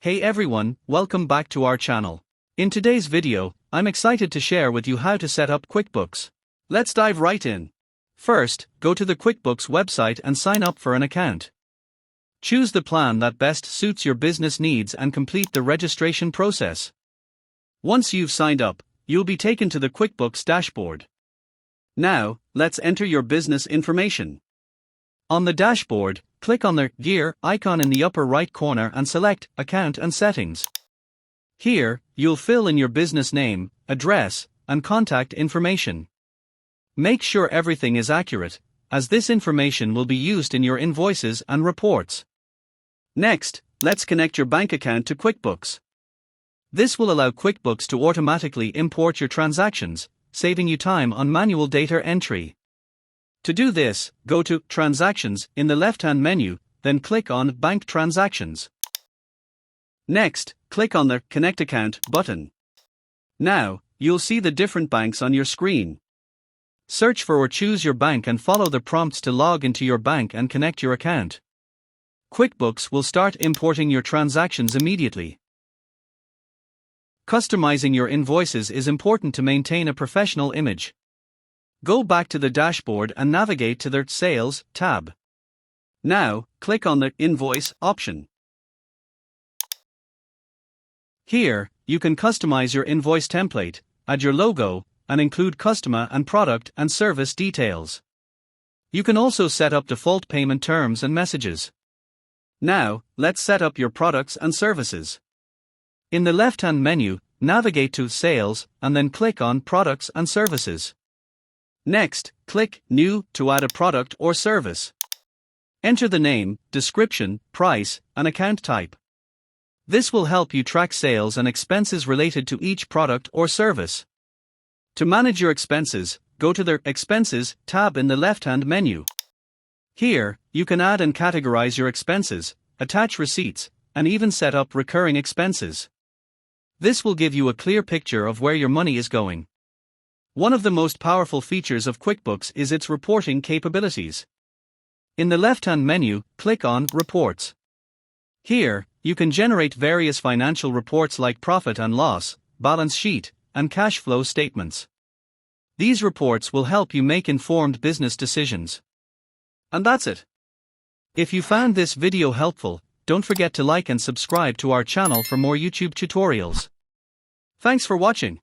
Hey everyone, welcome back to our channel. In today's video, I'm excited to share with you how to set up QuickBooks. Let's dive right in. First, go to the QuickBooks website and sign up for an account. Choose the plan that best suits your business needs and complete the registration process. Once you've signed up, you'll be taken to the QuickBooks dashboard. Now, let's enter your business information. On the dashboard, click on the gear icon in the upper right corner and select Account and Settings. Here, you'll fill in your business name, address, and contact information. Make sure everything is accurate, as this information will be used in your invoices and reports. Next, let's connect your bank account to QuickBooks. This will allow QuickBooks to automatically import your transactions, saving you time on manual data entry. To do this, go to Transactions in the left-hand menu, then click on Bank Transactions. Next, click on the Connect Account button. Now, you'll see the different banks on your screen. Search for or choose your bank and follow the prompts to log into your bank and connect your account. QuickBooks will start importing your transactions immediately. Customizing your invoices is important to maintain a professional image. Go back to the dashboard and navigate to the Sales tab. Now, click on the Invoice option. Here, you can customize your invoice template, add your logo, and include customer and product and service details. You can also set up default payment terms and messages. Now, let's set up your products and services. In the left-hand menu, navigate to Sales and then click on Products and Services. Next, click New to add a product or service. Enter the name, description, price, and account type. This will help you track sales and expenses related to each product or service. To manage your expenses, go to the Expenses tab in the left-hand menu. Here, you can add and categorize your expenses, attach receipts, and even set up recurring expenses. This will give you a clear picture of where your money is going. One of the most powerful features of QuickBooks is its reporting capabilities. In the left-hand menu, click on Reports. Here, you can generate various financial reports like profit and loss, balance sheet, and cash flow statements. These reports will help you make informed business decisions. And that's it. If you found this video helpful, don't forget to like and subscribe to our channel for more YouTube tutorials. Thanks for watching.